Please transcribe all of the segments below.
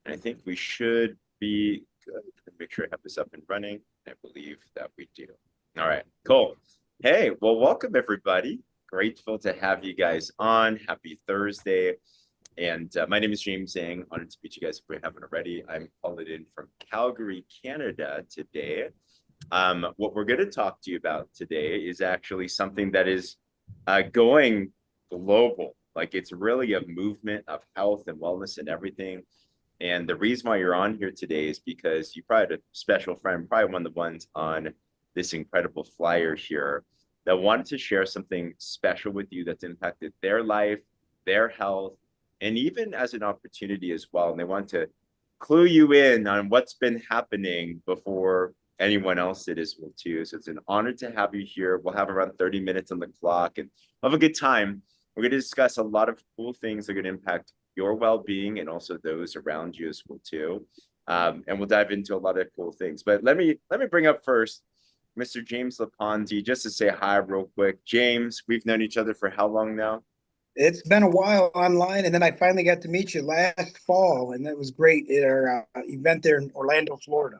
And I think we should be good. Make sure I have this up and running. I believe that we do. All right, cool. Hey, well, welcome everybody. Grateful to have you guys on. Happy Thursday. And my name is James Zhang. Honored to meet you guys if we haven't already. I'm calling in from Calgary, Canada today. What we're going to talk to you about today is actually something that is going global. Like it's really a movement of health and wellness and everything. And the reason why you're on here today is because you probably had a special friend, probably one of the ones on this incredible flyer here that wanted to share something special with you that's impacted their life, their health, and even as an opportunity as well. And they want to clue you in on what's been happening before anyone else did as well too. So it's an honor to have you here. We'll have around 30 minutes on the clock and we'll have a good time. We're going to discuss a lot of cool things that are going to impact your well-being and also those around you as well too. And we'll dive into a lot of cool things. But let me bring up first Mr. James LaPonsie, just to say hi real quick. James, we've known each other for how long now? It's been a while online, and then I finally got to meet you last fall, and that was great at our event there in Orlando, Florida.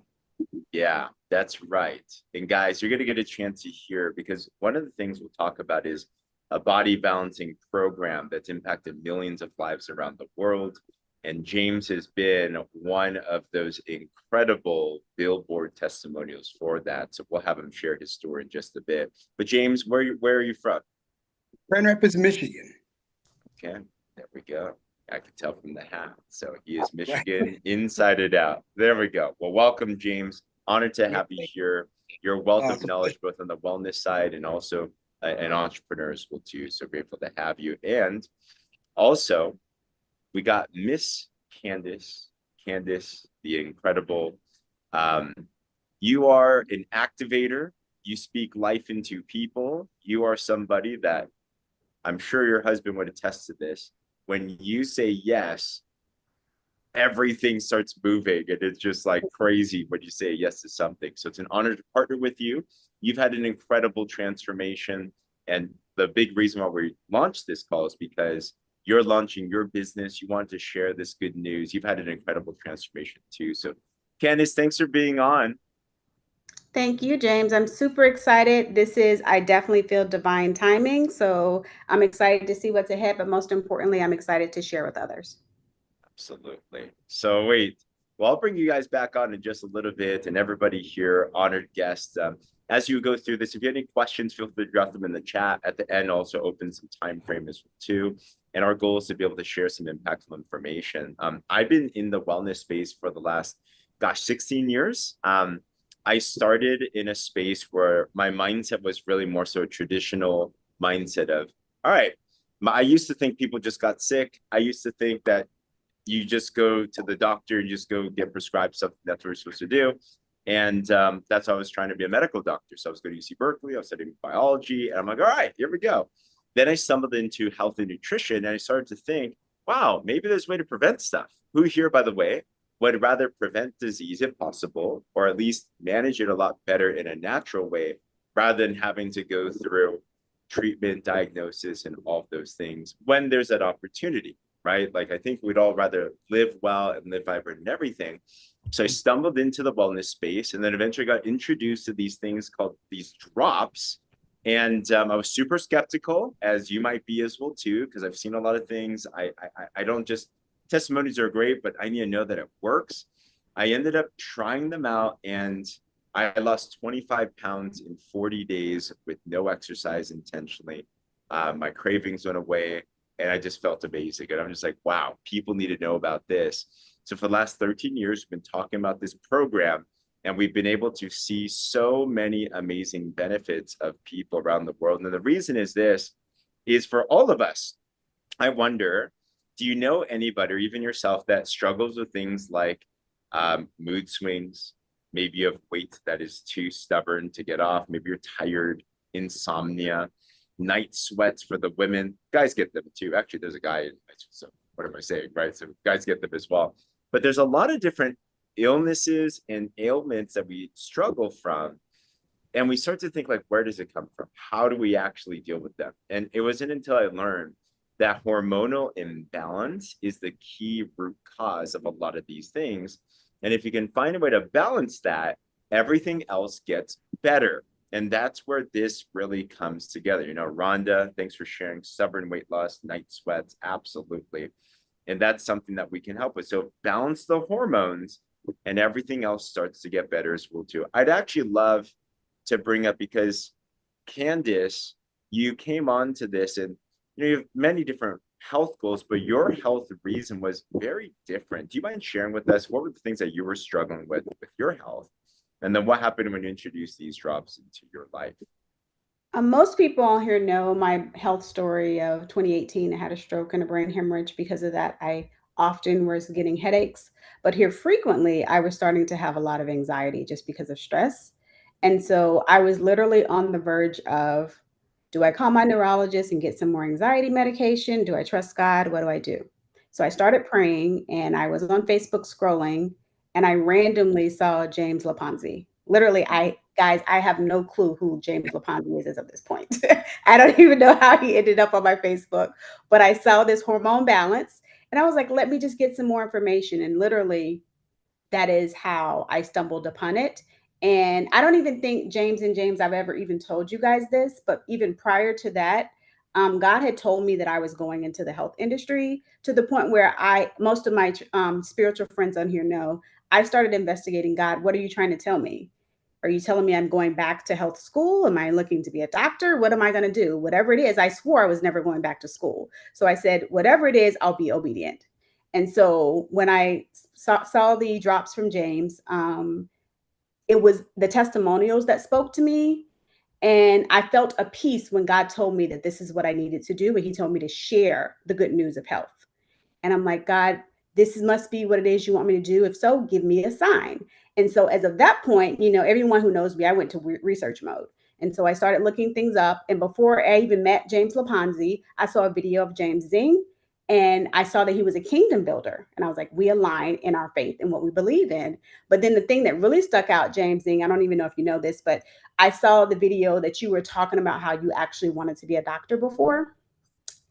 Yeah, that's right. And guys, you're going to get a chance to hear because one of the things we'll talk about is a body balancing program that's impacted millions of lives around the world. And James has been one of those incredible billboard testimonials for that. So we'll have him share his story in just a bit. But James, where are you from? Grand Rapids, Michigan. Okay, there we go. I can tell from the hat. So he is Right. Michigan inside and out. There we go. Well, welcome, James. Honored to Yeah, have you here. Your wealth of it's a pleasure. knowledge, both on the wellness side and also an entrepreneur as well too. So grateful to have you. And also, we got Miss Candice, Candice, the incredible. Um, you are an activator. You speak life into people. You are somebody that I'm sure your husband would attest to this. When you say yes, everything starts moving and it's just like crazy when you say yes to something. So it's an honor to partner with you. You've had an incredible transformation. And the big reason why we launched this call is because you're launching your business. You want to share this good news. You've had an incredible transformation too. So, Candice, thanks for being on. Thank you, James. I'm super excited. I definitely feel divine timing. So I'm excited to see what's ahead, but most importantly, I'm excited to share with others. Absolutely. So wait, well, I'll bring you guys back on in just a little bit, and everybody here, honored guests. As you go through this, if you have any questions, feel free to drop them in the chat. At the end, also open some time frame as well too. And our goal is to be able to share some impactful information. I've been in the wellness space for the last, 16 years. I started in a space where my mindset was really more so a traditional mindset of, all right, I used to think people just got sick. I used to think that you just go to the doctor and just go get prescribed something that's what we're supposed to do. And that's why I was trying to be a medical doctor. So I was going to UC Berkeley. I was studying biology. And I'm like, all right, here we go. Then I stumbled into health and nutrition. And I started to think, wow, maybe there's a way to prevent stuff. Who here, by the way, would rather prevent disease if possible, or at least manage it a lot better in a natural way, rather than having to go through treatment, diagnosis, and all of those things when there's that opportunity, right? Like I think we'd all rather live well and live vibrant and everything. So I stumbled into the wellness space and then eventually got introduced to these things called these drops. And I was super skeptical, as you might be as well too, because I've seen a lot of things. I don't just testimonies are great, but I need to know that it works. I ended up trying them out and I lost 25 pounds in 40 days with no exercise intentionally. My cravings went away and I just felt amazing. And I'm just like, wow, people need to know about this. So for the last 13 years, we've been talking about this program and we've been able to see so many amazing benefits of people around the world. And the reason is this is for all of us. I wonder, do you know anybody or even yourself that struggles with things like mood swings? Maybe you have weight that is too stubborn to get off. Maybe you're tired, insomnia, night sweats for the women. Guys get them too. Actually, there's a guy, so what am I saying, right? So guys get them as well. But there's a lot of different illnesses and ailments that we struggle from. And we start to think like, where does it come from? How do we actually deal with them? And it wasn't until I learned that hormonal imbalance is the key root cause of a lot of these things. And if you can find a way to balance that, everything else gets better. And that's where this really comes together. You know, Rhonda, thanks for sharing stubborn weight loss, night sweats. Absolutely. And that's something that we can help with. So balance the hormones and everything else starts to get better as well too. I'd actually love to bring up, because Candice, you came on to this, and you have many different health goals, but your health reason was very different. Do you mind sharing with us what were the things that you were struggling with your health? And then what happened when you introduced these drops into your life? Most people on here know my health story of 2018. I had a stroke and a brain hemorrhage. Because of that, I often was getting headaches. But here frequently, I was starting to have a lot of anxiety just because of stress. And so I was literally on the verge of, do I call my neurologist and get some more anxiety medication? Do I trust God? What do I do? So I started praying, and I was on Facebook scrolling, and I randomly saw James LaPonsie. Literally, I have no clue who James LaPonsie is as of this point. I don't even know how he ended up on my Facebook, but I saw this hormone balance, and I was like, let me just get some more information. And literally, that is how I stumbled upon it. And I don't even think James I've ever even told you guys this, but even prior to that, God had told me that I was going into the health industry, to the point where most of my spiritual friends on here know, I started investigating. God, what are you trying to tell me? Are you telling me I'm going back to health school? Am I looking to be a doctor? What am I going to do? Whatever it is, I swore I was never going back to school. So I said, whatever it is, I'll be obedient. And so when I saw the drops from James, it was the testimonials that spoke to me. And I felt a peace when God told me that this is what I needed to do. And he told me to share the good news of health. And I'm like, God, this must be what it is you want me to do. If so, give me a sign. And so, as of that point, everyone who knows me, I went to research mode. And so I started looking things up. And before I even met James LaPonsie, I saw a video of James Zing, and I saw that he was a kingdom builder. And I was like, we align in our faith and what we believe in. But then the thing that really stuck out, James Zing, I don't even know if you know this, but I saw the video that you were talking about how you actually wanted to be a doctor before.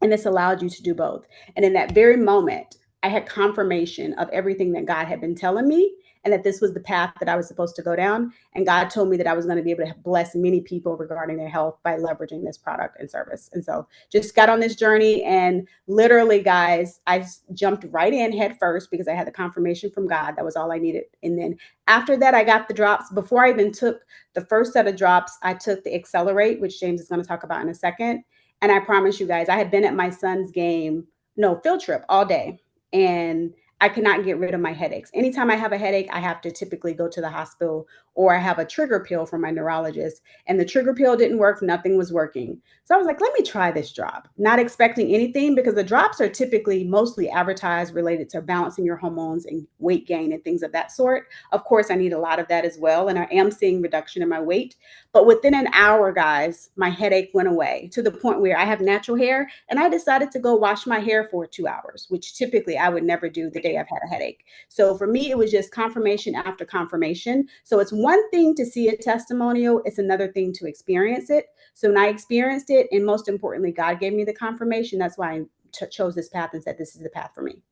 And this allowed you to do both. And in that very moment, I had confirmation of everything that God had been telling me, and that this was the path that I was supposed to go down. And God told me that I was going to be able to bless many people regarding their health by leveraging this product and service. And so just got on this journey, and literally, guys, I jumped right in head first because I had the confirmation from God. That was all I needed. And then after that, I got the drops. Before I even took the first set of drops, I took the Accelerate, which James is going to talk about in a second. And I promise you guys, I had been at my son's field trip all day, and I could not get rid of my headaches. Anytime I have a headache, I have to typically go to the hospital, or I have a trigger pill from my neurologist, and the trigger pill didn't work. Nothing was working. So I was like, let me try this drop, not expecting anything, because the drops are typically mostly advertised related to balancing your hormones and weight gain and things of that sort. Of course, I need a lot of that as well. And I am seeing reduction in my weight. But within an hour, guys, my headache went away, to the point where I have natural hair, and I decided to go wash my hair for 2 hours, which typically I would never do the day I've had a headache. So for me, it was just confirmation after confirmation. So it's one thing to see a testimonial, it's another thing to experience it. So when I experienced it, and most importantly, God gave me the confirmation, that's why I chose this path and said, this is the path for me.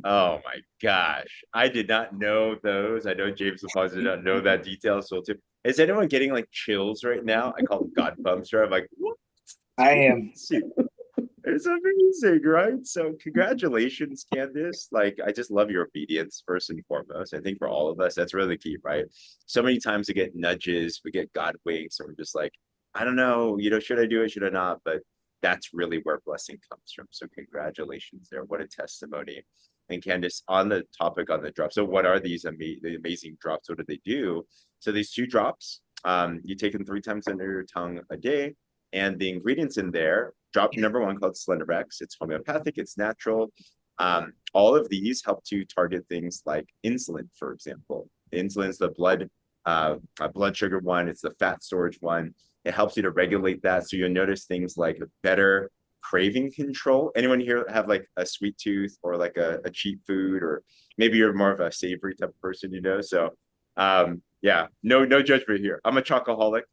Oh my gosh. I did not know those. I know James LaPonsie did not know that detail. So is anyone getting like chills right now? I call them God bumps, right? I'm like, what? I am. It's amazing, right? So congratulations, Candice. Like, I just love your obedience first and foremost. I think for all of us, that's really key, right? So many times we get nudges, we get God winks, and we're just like, I don't know, should I do it? Should I not? But that's really where blessing comes from. So congratulations there. What a testimony. And Candice, on the topic on the drop. So what are these the amazing drops? What do they do? So these 2 drops, you take them 3 times under your tongue a day. And the ingredients in there, drop number 1 called Slenderex. It's homeopathic, it's natural. All of these help to target things like insulin, for example. Insulin's the blood sugar one, it's the fat storage one. It helps you to regulate that. So you'll notice things like better craving control. Anyone here have like a sweet tooth, or like a cheap food, or maybe you're more of a savory type of person, So yeah, no judgment here. I'm a chocoholic,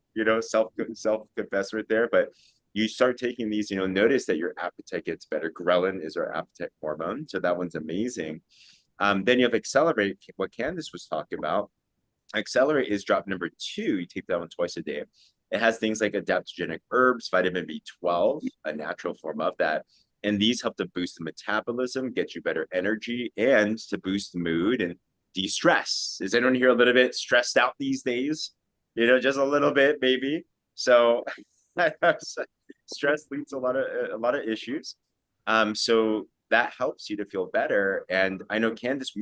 self confess right there. But you start taking these, notice that your appetite gets better. Ghrelin is our appetite hormone. So that one's amazing. Then you have Accelerate, what Candice was talking about. Accelerate is drop number 2. You take that one twice a day. It has things like adaptogenic herbs, vitamin B12, a natural form of that. And these help to boost the metabolism, get you better energy, and to boost the mood and de-stress. Is anyone here a little bit stressed out these days? Just a little bit, maybe. So stress leads to a lot of issues. So that helps you to feel better. And I know, Candice,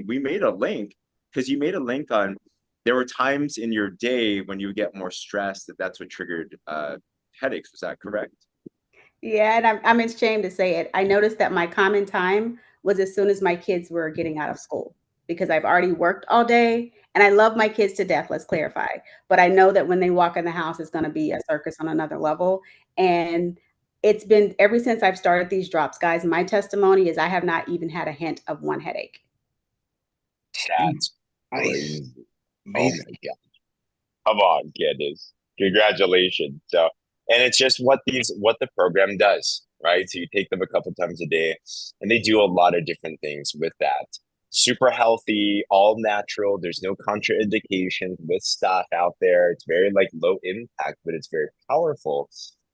we made a link, because you made a link on, there were times in your day when you would get more stressed, that's what triggered headaches. Was that correct? Yeah, and I'm ashamed to say it. I noticed that my common time was as soon as my kids were getting out of school, because I've already worked all day and I love my kids to death, let's clarify. But I know that when they walk in the house, it's going to be a circus on another level. And it's been ever since I've started these drops, guys. My testimony is I have not even had a hint of one headache. That's Nice. crazy. Oh Amazing. my God. Come on, Candice. Congratulations. So, and it's just what the program does, right? So you take them a couple times a day, and they do a lot of different things with that. Super healthy, all natural. There's no contraindications with stuff out there. It's very like low impact, but it's very powerful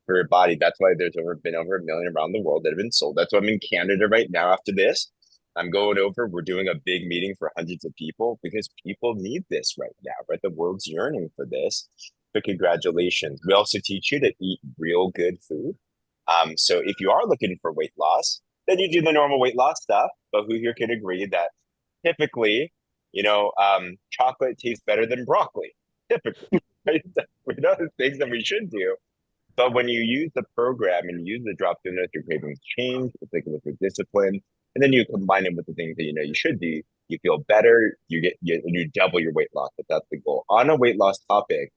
for your body. That's why there's been over 1 million around the world that have been sold. That's why I'm in Canada right now after this. I'm going over. We're doing a big meeting for hundreds of people because people need this right now, right? The world's yearning for this. So congratulations. We also teach you to eat real good food. So if you are looking for weight loss, then you do the normal weight loss stuff. But who here can agree that typically, chocolate tastes better than broccoli? Typically, right? We know the things that we should do. But when you use the program and you use the drop in your cravings change, it's like a liquid discipline, and then you combine it with the things that you should do, you feel better, you double your weight loss, if that's the goal. On a weight loss topic,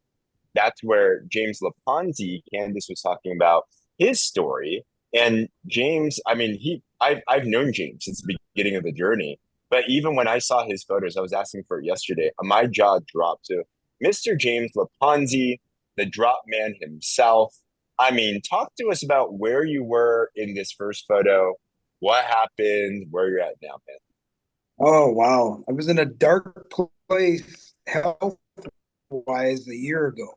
that's where James LaPonsie, Candice was talking about his story. And James, I mean, I've known James since the beginning of the journey. But even when I saw his photos, I was asking for it yesterday, my jaw dropped. So Mr. James LaPonsie, the drop man himself. I mean, talk to us about where you were in this first photo, what happened, where you're at now, man. Oh, wow. I was in a dark place health wise a year ago.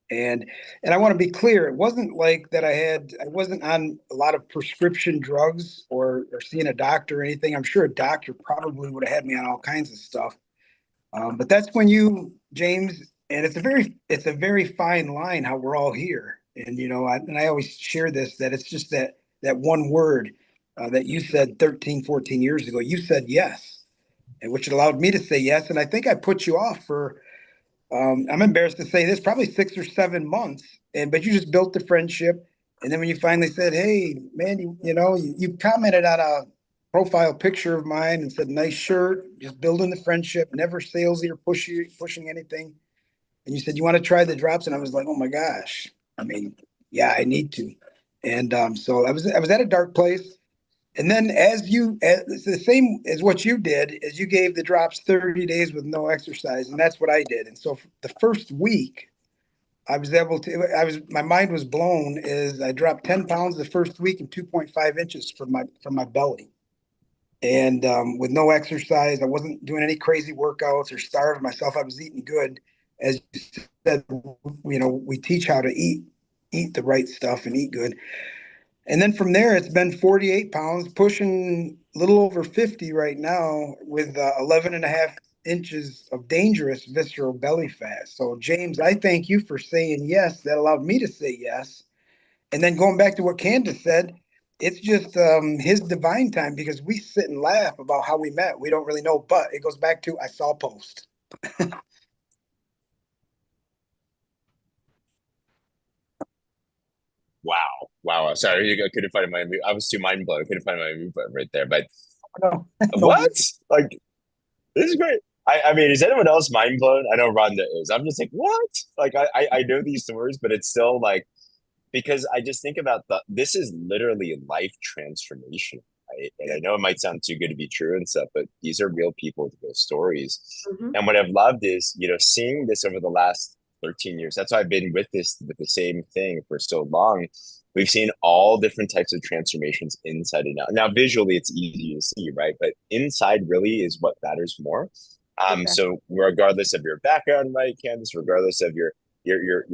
And I want to be clear, it wasn't like that I wasn't on a lot of prescription drugs or seeing a doctor or anything. I'm sure a doctor probably would have had me on all kinds of stuff. But that's when James, and it's a very fine line how we're all here. And I always share this, that it's just that one word that you said 13, 14 years ago. You said yes, and which allowed me to say yes. And I think I put you off for I'm embarrassed to say this, probably 6 or 7 months. But you just built the friendship. And then when you finally said, "Hey, man, you commented on a profile picture of mine and said, nice shirt, just building the friendship, never salesy or pushing anything." And you said, "You want to try the drops?" And I was like, "Oh my gosh. I mean, yeah, I need to." And so I was at a dark place. And then it's the same as what you did, is you gave the drops 30 days with no exercise. And that's what I did. And so for the first week, my mind was blown, is I dropped 10 pounds the first week and 2.5 inches from my belly. And with no exercise, I wasn't doing any crazy workouts or starving myself. I was eating good. As you said, we teach how to eat the right stuff and eat good. And then from there, it's been 48 pounds, pushing a little over 50 right now, with 11 and a half inches of dangerous visceral belly fat. So, James, I thank you for saying yes. That allowed me to say yes. And then going back to what Candace said, it's just his divine time, because we sit and laugh about how we met. We don't really know, but it goes back to I saw a post. Wow. Wow. Sorry, I couldn't find I was too mind blown. I couldn't find my mute button right there. But No, no, what? Like, this is great. I mean, is anyone else mind blown? I know Rhonda is. I'm just like, what? Like, I know these stories, but it's still like, because I just think about this is literally life transformation, right? And I know it might sound too good to be true and stuff, but these are real people with real stories. Mhm. And what I've loved is, seeing this over the last 13 years. That's why I've been with the same thing for so long. We've seen all different types of transformations inside and out. Now, visually, it's easy to see, right? But inside really is what matters more. Exactly. So regardless of your background, right, Candice, regardless of your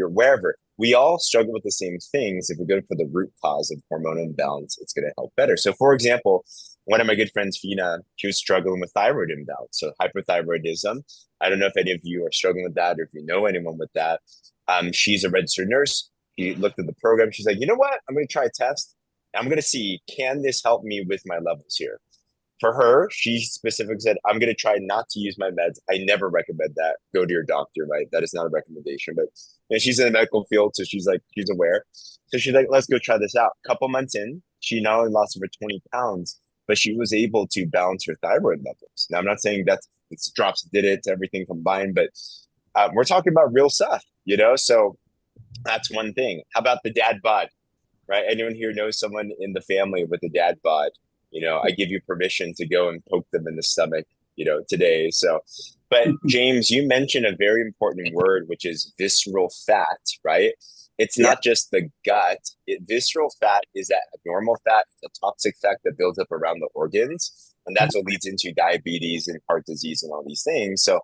wherever, we all struggle with the same things. If we go for the root cause of hormonal imbalance, it's going to help better. So, for example, one of my good friends, Fina, she was struggling with thyroid imbalance, so hyperthyroidism. I don't know if any of you are struggling with that or if you know anyone with that. She's a registered nurse. She looked at the program. She's like, you know what? I'm going to try a test. I'm going to see, can this help me with my levels here? For her, she specifically said, I'm going to try not to use my meds. I never recommend that. Go to your doctor, right? That is not a recommendation. But she's in the medical field, so she's like, she's aware. So she's like, let's go try this out. Couple months in, she not only lost over 20 pounds, but she was able to balance her thyroid levels. Now, I'm not saying that's it's drops did it, everything combined, but we're talking about real stuff, you know? So that's one thing. How about the dad bod, right? Anyone here knows someone in the family with a dad bod? I give you permission to go and poke them in the stomach, today. So, but James, you mentioned a very important word, which is visceral fat, right? It's Yeah. not just the gut. Visceral fat is that abnormal fat, the toxic fat that builds up around the organs. And that's what leads into diabetes and heart disease and all these things. So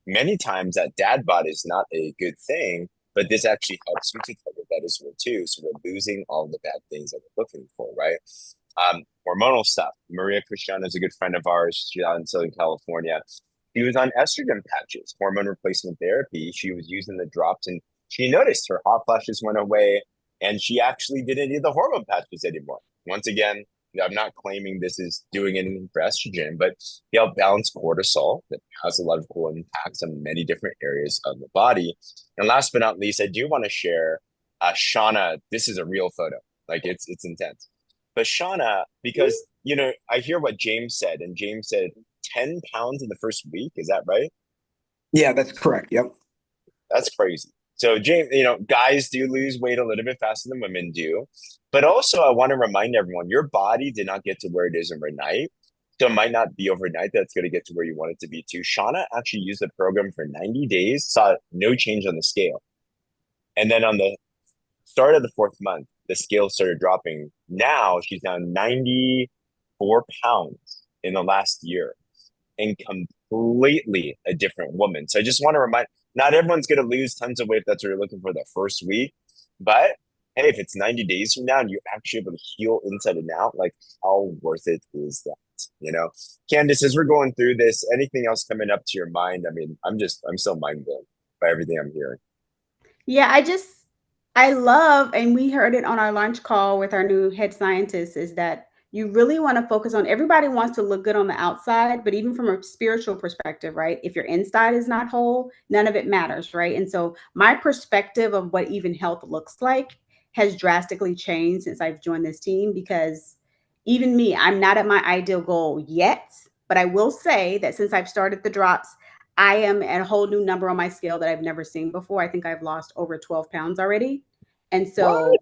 many times that dad bod is not a good thing, but this actually helps me to cover that as well too. So we're losing all the bad things that we're looking for, right? Hormonal stuff. Maria Cristiano is a good friend of ours. She's out in Southern California. She was on estrogen patches, hormone replacement therapy. She was using the drops and she noticed her hot flashes went away and she actually didn't need the hormone patches anymore. Once again, I'm not claiming this is doing anything for estrogen, but you help balance cortisol that has a lot of cool impacts on many different areas of the body. And last but not least, I do want to share Shauna. This is a real photo. Like it's intense. But Shauna, because I hear what James said, and James said 10 pounds in the first week. Is that right? Yeah, that's correct. Yep. That's crazy. So James, guys do lose weight a little bit faster than women do. But also I want to remind everyone, your body did not get to where it is overnight. So it might not be overnight that's going to get to where you want it to be too. Shauna actually used the program for 90 days, saw no change on the scale. And then on the start of the fourth month, the scale started dropping. Now she's down 94 pounds in the last year and completely a different woman. So I just want to remind, not everyone's going to lose tons of weight if that's what you're looking for the first week. But hey, if it's 90 days from now and you're actually able to heal inside and out, like how worth it is that? Candice, as we're going through this, anything else coming up to your mind? I mean, I'm so mind blown by everything I'm hearing. Yeah, I love, and we heard it on our lunch call with our new head scientist, is that you really want to focus on everybody wants to look good on the outside, but even from a spiritual perspective, right? If your inside is not whole, none of it matters, right? And so my perspective of what even health looks like has drastically changed since I've joined this team because even me, I'm not at my ideal goal yet, but I will say that since I've started the drops, I am at a whole new number on my scale that I've never seen before. I think I've lost over 12 pounds already. And so What?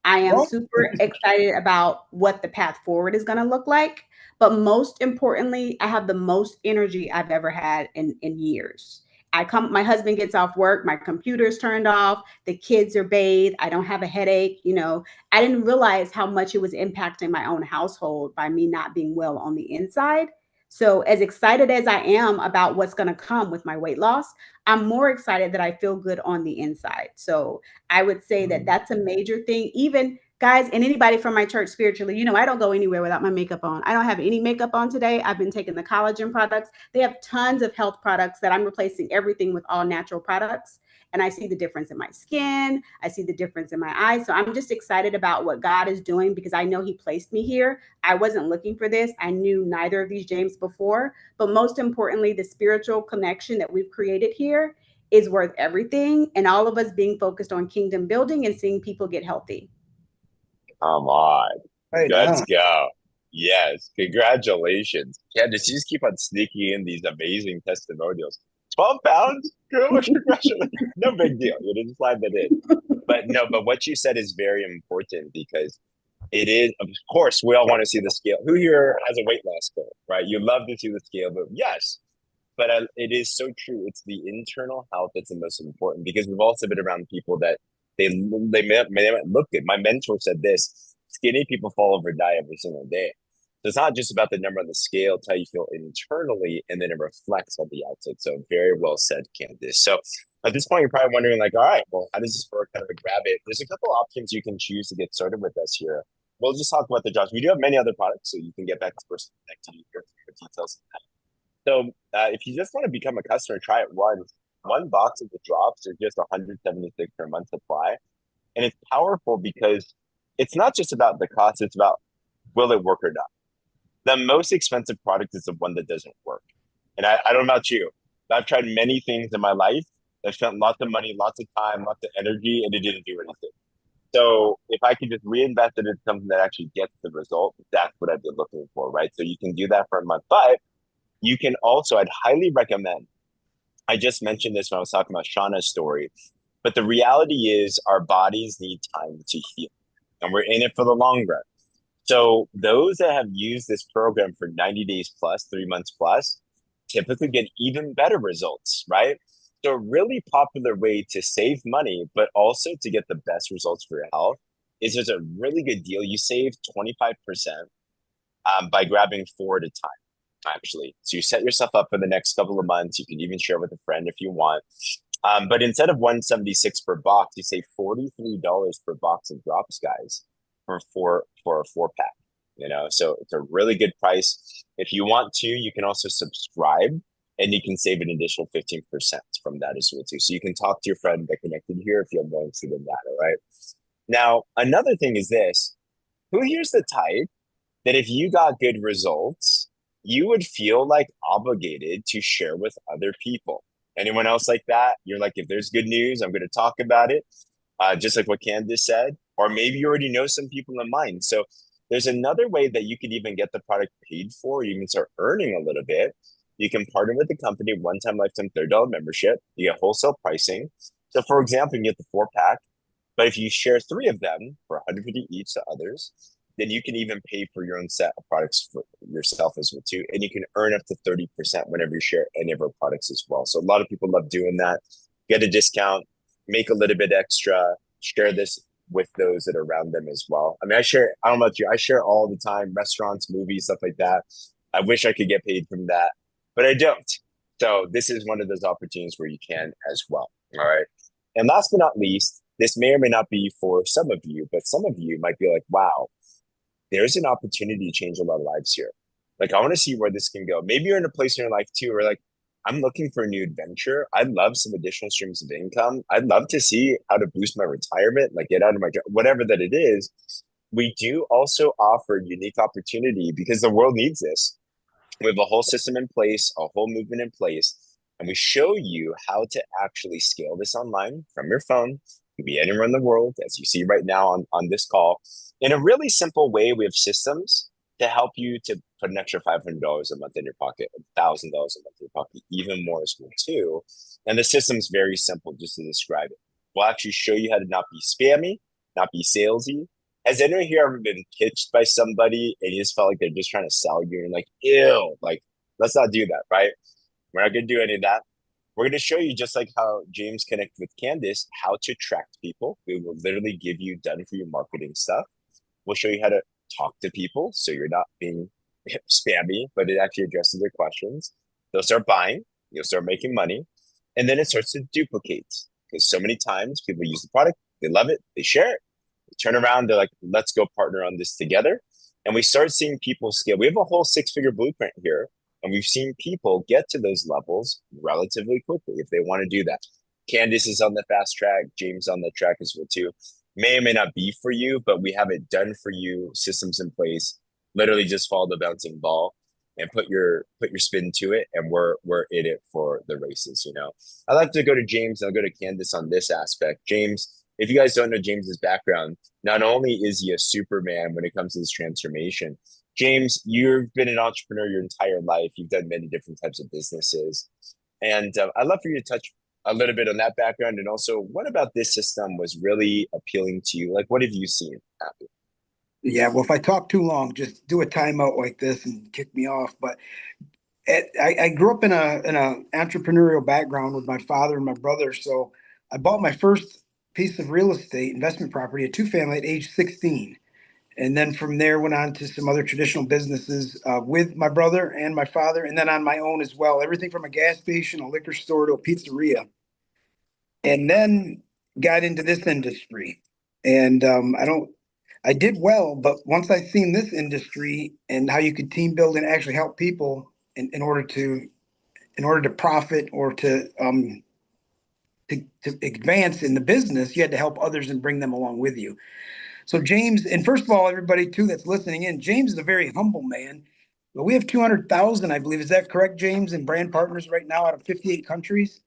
I am Well, super excited about what the path forward is going to look like. But most importantly, I have the most energy I've ever had in years. My husband gets off work, my computer's turned off, the kids are bathed, I don't have a headache. I didn't realize how much it was impacting my own household by me not being well on the inside. So, as excited as I am about what's going to come with my weight loss, I'm more excited that I feel good on the inside. So, I would say that that's a major thing. Even guys and anybody from my church spiritually, I don't go anywhere without my makeup on. I don't have any makeup on today. I've been taking the collagen products. They have tons of health products that I'm replacing everything with all natural products. And I see the difference in my skin. I see the difference in my eyes. So I'm just excited about what God is doing because I know He placed me here. I wasn't looking for this. I knew neither of these James before. But most importantly, the spiritual connection that we've created here is worth everything. And all of us being focused on kingdom building and seeing people get healthy. Come on. right Let's on. go. Yes. Congratulations. Candice, you just keep on sneaking in these amazing testimonials. 12 pounds? Girl, congratulations. No big deal. You just slide that in. But no, but what you said is very important because it is, of course, we all want to see the scale. Who here has a weight loss goal, right? You love to see the scale, but yes, But it is so true. It's the internal health that's the most important, because we've also been around people that they might look good. My mentor said this: skinny people fall over, die every single day. So it's not just about the number on the scale; it's how you feel internally, and then it reflects on the outside. So very well said, Candice. So at this point, you're probably wondering, like, all right, well, how does this work? Kind of grab it. There's a couple options you can choose to get started with us here. We'll just talk about the jobs. We do have many other products, so you can get back to the person connected to you here for details. So if you just want to become a customer, try it once. One box of the drops are just 176 per month supply. And it's powerful because it's not just about the cost, it's about, will it work or not? The most expensive product is the one that doesn't work. And I don't know about you, but I've tried many things in my life. I've spent lots of money, lots of time, lots of energy, and it didn't do anything. So if I could just reinvest it in something that actually gets the result, that's what I've been looking for, right? So you can do that for a month. But you can also, I'd highly recommend, I just mentioned this when I was talking about Shauna's story, but the reality is our bodies need time to heal, and we're in it for the long run. So those that have used this program for 90 days plus, 3 months plus, typically get even better results, right? So a really popular way to save money, but also to get the best results for your health, is there's a really good deal. You save 25% by grabbing 4 at a time, actually. So you set yourself up for the next couple of months. You can even share with a friend if you want. But instead of 176 per box, you save $43 per box of drops, guys, for a 4 pack. So it's a really good price. If you want to, you can also subscribe, and you can save an additional 15% from that as well too. So you can talk to your friend that connected here if you're going through the data, right? Now, another thing is this: who here's the type that if you got good results, you would feel like obligated to share with other people? Anyone else like that? You're like, if there's good news, I'm going to talk about it, just like what Candice said. Or maybe you already know some people in mind. So there's another way that you could even get the product paid for. You can start earning a little bit. You can partner with the company, one-time lifetime $30 membership. You get wholesale pricing. So for example, you get the 4 pack, but if you share 3 of them for 150 each to others, then you can even pay for your own set of products for yourself as well too. And you can earn up to 30% whenever you share any of our products as well. So a lot of people love doing that. Get a discount, make a little bit extra, share this with those that are around them as well. I mean, I don't know about you, I share all the time, restaurants, movies, stuff like that. I wish I could get paid from that, but I don't. So this is one of those opportunities where you can as well. All right. And last but not least, this may or may not be for some of you, but some of you might be like, wow, there's an opportunity to change a lot of lives here. Like, I want to see where this can go. Maybe you're in a place in your life too, where like, I'm looking for a new adventure. I'd love some additional streams of income. I'd love to see how to boost my retirement, like get out of my job, whatever that it is. We do also offer unique opportunity because the world needs this. We have a whole system in place, a whole movement in place, and we show you how to actually scale this online from your phone. You can be anywhere in the world, as you see right now on this call. In a really simple way, we have systems to help you to put an extra $500 a month in your pocket, $1,000 a month in your pocket, even more as well too. And the system's very simple, just to describe it. We'll actually show you how to not be spammy, not be salesy. Has anyone here ever been pitched by somebody and you just felt like they're just trying to sell you and like, ew, like, let's not do that, right? We're not going to do any of that. We're going to show you, just like how James connected with Candice, how to attract people. We will literally give you done for you marketing stuff. We'll show you how to talk to people so you're not being spammy, but it actually addresses their questions. They'll start buying, you'll start making money, and then it starts to duplicate. Because so many times people use the product, they love it, they share it, they turn around, they're like, let's go partner on this together. And we start seeing people scale. We have a whole 6-figure blueprint here, and we've seen people get to those levels relatively quickly if they want to do that. Candice is on the fast track, James on the track as well too. May or may not be for you, but we have it done for you, systems in place. Literally just follow the bouncing ball and put your spin to it, and we're in it for the races. I'd like to go to James and I'll go to Candice on this aspect. James, if you guys don't know James's background, not only is he a Superman when it comes to this transformation, James, you've been an entrepreneur your entire life. You've done many different types of businesses, and I'd love for you to touch a little bit on that background, and also what about this system was really appealing to you? Like, what have you seen happen? Yeah, well, if I talk too long, just do a timeout like this and kick me off. But I grew up in a entrepreneurial background with my father and my brother. So I bought my first piece of real estate investment property, a two-family, at age 16. And then from there went on to some other traditional businesses with my brother and my father, and then on my own as well. Everything from a gas station, a liquor store, to a pizzeria. And then got into this industry. And I did well, but once I seen this industry and how you could team build and actually help people in order to profit or to advance in the business, you had to help others and bring them along with you. So James, and first of all, everybody too that's listening in, James is a very humble man. But we have 200,000, I believe. Is that correct, James, and brand partners right now out of 58 countries?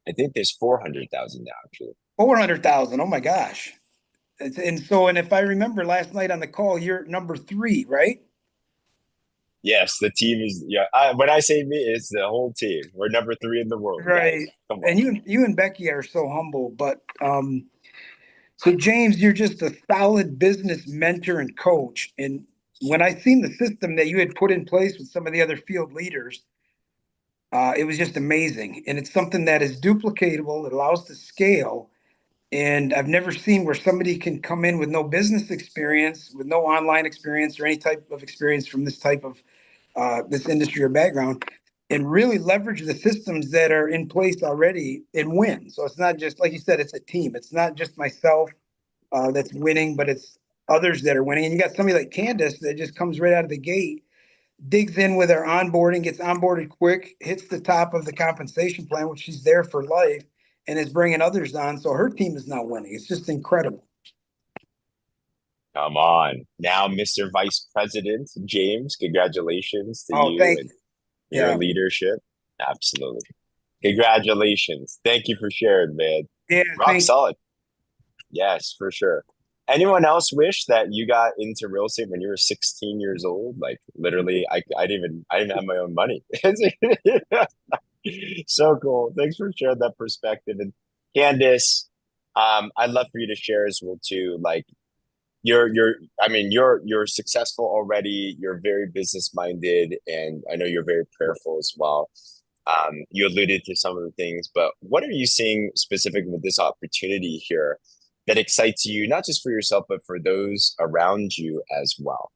I think there's 400,000 now, actually. 400,000. Oh my gosh. And if I remember last night on the call, you're number 3, right? Yes, the team is, yeah. When I say me, it's the whole team. We're number 3 in the world, Right. guys. Come And on. you and Becky are so humble, but so James, you're just a solid business mentor and coach. And when I seen the system that you had put in place with some of the other field leaders, it was just amazing. And it's something that is duplicatable. It allows to scale. And I've never seen where somebody can come in with no business experience, with no online experience or any type of experience from this type of this industry or background, and really leverage the systems that are in place already and win. So it's not just like you said, it's a team. It's not just myself that's winning, but it's others that are winning. And you got somebody like Candice that just comes right out of the gate, digs in with our onboarding, gets onboarded quick, hits the top of the compensation plan, which she's there for life, and is bringing others on. So her team is now winning. It's just incredible. Come on. Now, Mr. Vice President James, congratulations to Oh, you thank and you. your Yeah. leadership. Absolutely. Congratulations. Thank you for sharing, man. Yeah. Rock Thank you. solid. Yes, for sure. Anyone else wish that you got into real estate when you were 16 years old? Like literally, I didn't have my own money. So cool. Thanks for sharing that perspective. And Candice, I'd love for you to share as well too. Like I mean, you're successful already. You're very business minded, and I know you're very prayerful as well. You alluded to some of the things, but what are you seeing specifically with this opportunity here that excites you, not just for yourself, but for those around you as well?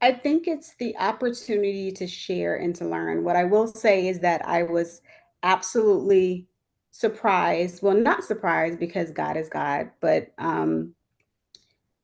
I think it's the opportunity to share and to learn. What I will say is that I was absolutely surprised. Well, not surprised because God is God, but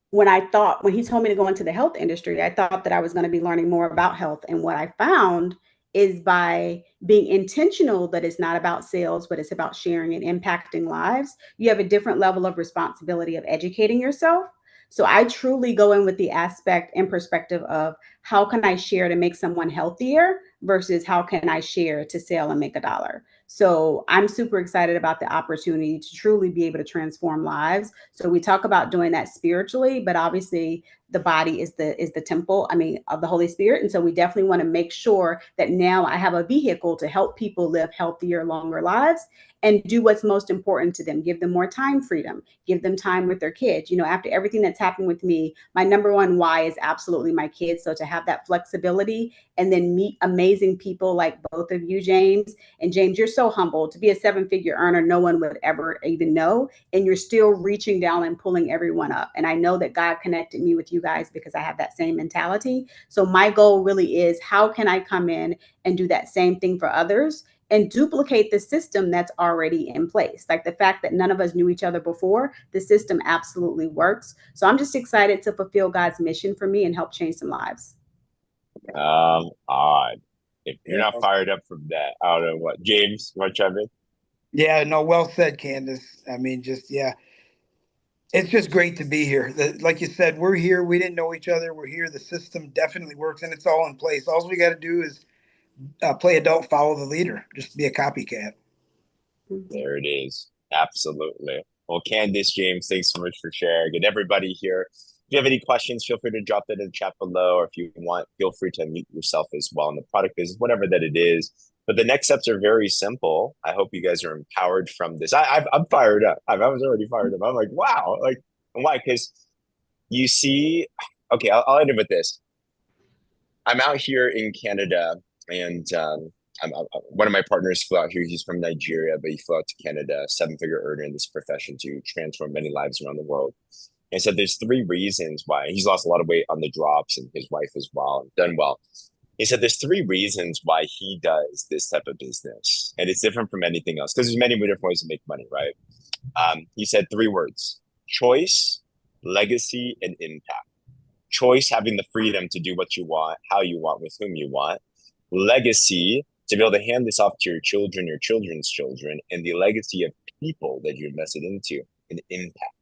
when he told me to go into the health industry, I thought that I was going to be learning more about health. And what I found is by being intentional that it's not about sales, but it's about sharing and impacting lives, you have a different level of responsibility of educating yourself. So I truly go in with the aspect and perspective of how can I share to make someone healthier versus how can I share to sell and make a dollar. So I'm super excited about the opportunity to truly be able to transform lives. So we talk about doing that spiritually, but obviously the body is the temple, I mean, of the Holy Spirit. And so we definitely want to make sure that now I have a vehicle to help people live healthier, longer lives and do what's most important to them. Give them more time freedom, give them time with their kids. You know, after everything that's happened with me, my number one why is absolutely my kids. So to have that flexibility and then meet amazing people like both of you, James. And James, you're so humble to be a 7-figure earner. No one would ever even know. And you're still reaching down and pulling everyone up. And I know that God connected me with you guys because I have that same mentality. So my goal really is how can I come in and do that same thing for others and duplicate the system that's already in place. Like the fact that none of us knew each other before, the system absolutely works. So I'm just excited to fulfill God's mission for me and help change some lives. Odd. If you're Yeah. not fired up from that, I don't know what. James, you want to chime in? Yeah. No, well said, Candice. I mean, yeah, it's just great to be here. Like you said, we're here. We didn't know each other. We're here. The system definitely works and it's all in place. All we got to do is play adult, follow the leader, just be a copycat. Mhm. There it is. Absolutely. Well, Candice, James, thanks so much for sharing. And everybody here, if you have any questions, feel free to drop that in the chat below. Or if you want, feel free to unmute yourself as well in the product business, whatever that it is. But the next steps are very simple. I hope you guys are empowered from this. I'm fired up. I was already fired up. I'm like, wow. Like, why? Because you see, okay, I'll end it with this. I'm out here in Canada and one of my partners flew out here. He's from Nigeria, but he flew out to Canada, 7-figure earner in this profession to transform many lives around the world. And said there's 3 reasons why he's lost a lot of weight on the drops, and his wife as well, and done well. He said there's 3 reasons why he does this type of business, and it's different from anything else because there's many different ways to make money, right? He said 3 words: choice, legacy, and impact. Choice, having the freedom to do what you want, how you want, with whom you want. Legacy, to be able to hand this off to your children, your children's children, and the legacy of people that you invested into, an impact.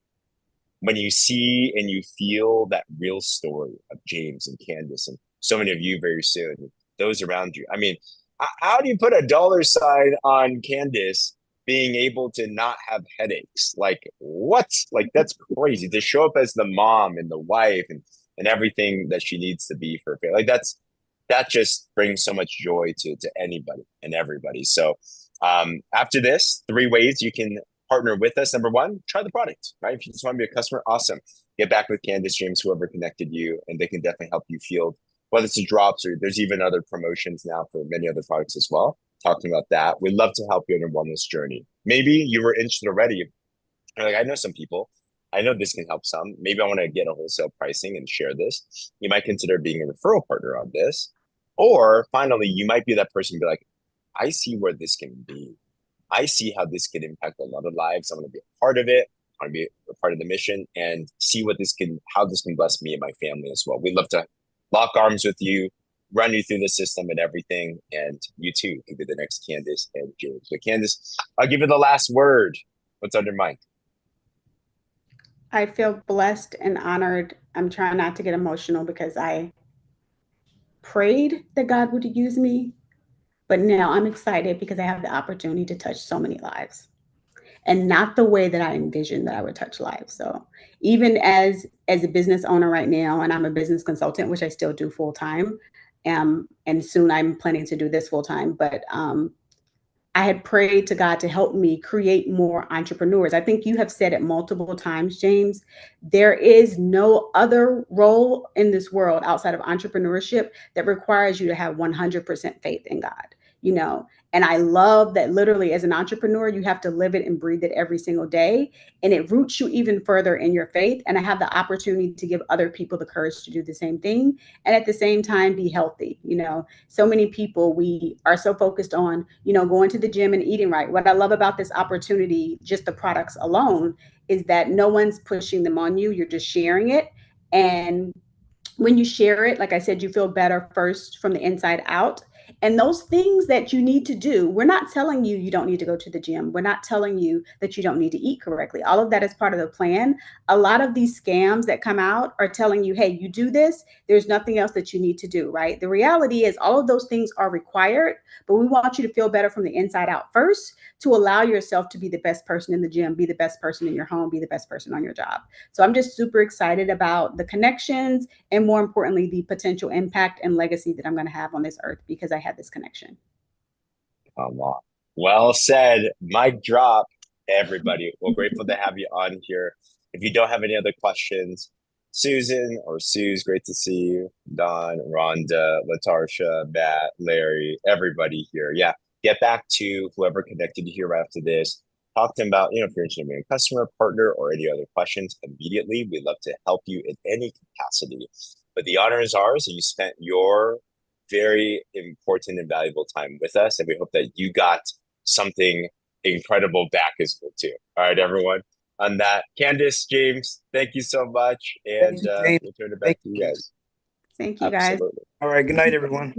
When you see and you feel that real story of James and Candice and so many of you very soon, those around you. I mean, how do you put a dollar sign on Candice being able to not have headaches? Like, what? Like, that's crazy. To show up as the mom and the wife and everything that she needs to be for her family. Like, that just brings so much joy to anybody and everybody. So after this, 3 ways you can partner with us. Number 1, try the product, right? If you just want to be a customer, awesome. Get back with Candice, James, whoever connected you, and they can definitely help you field, whether it's the drops or there's even other promotions now for many other products as well. Talking about that, we'd love to help you on your wellness journey. Maybe you were interested already. You're like, I know some people. I know this can help some. Maybe I want to get a wholesale pricing and share this. You might consider being a referral partner on this. Or finally, you might be that person be like, I see where this can be. I see how this can impact a lot of lives. I want to be a part of it. I want to be a part of the mission and see how this can bless me and my family as well. We'd love to lock arms with you, run you through the system and everything. And you too can be the next Candice and James. But Candice, I'll give you the last word. What's on your mind? I feel blessed and honored. I'm trying not to get emotional because I prayed that God would use me. But now I'm excited because I have the opportunity to touch so many lives, and not the way that I envisioned that I would touch lives. So even as a business owner right now, and I'm a business consultant, which I still do full time, and soon I'm planning to do this full time. But I had prayed to God to help me create more entrepreneurs. I think you have said it multiple times, James. There is no other role in this world outside of entrepreneurship that requires you to have 100% faith in God, you know? And I love that literally as an entrepreneur, you have to live it and breathe it every single day. And it roots you even further in your faith. And I have the opportunity to give other people the courage to do the same thing. And at the same time, be healthy. You know, so many people, we are so focused on, you know, going to the gym and eating right. What I love about this opportunity, just the products alone, is that no one's pushing them on you. You're just sharing it. And when you share it, like I said, you feel better first from the inside out. And those things that you need to do, we're not telling you you don't need to go to the gym. We're not telling you that you don't need to eat correctly. All of that is part of the plan. A lot of these scams that come out are telling you, hey, you do this, there's nothing else that you need to do, right? The reality is all of those things are required, but we want you to feel better from the inside out first to allow yourself to be the best person in the gym, be the best person in your home, be the best person on your job. So I'm just super excited about the connections and more importantly, the potential impact and legacy that I'm going to have on this earth because I had this connection. Well said. Mic drop, everybody. We're grateful to have you on here. If you don't have any other questions, Susan or Suze, great to see you. Don, Rhonda, Latarsha, Matt, Larry, everybody here. Yeah, get back to whoever connected you here after this. Talk to them about, you know, if you're interested in being a customer, partner, or any other questions immediately. We'd love to help you in any capacity. But the honor is ours, and you spent your very important and valuable time with us. And we hope that you got something incredible back as well, too. All right, everyone. On that, Candice, James, thank you so much. And we'll turn it back to you guys. Thank you, guys. Absolutely. All right. Good night, everyone.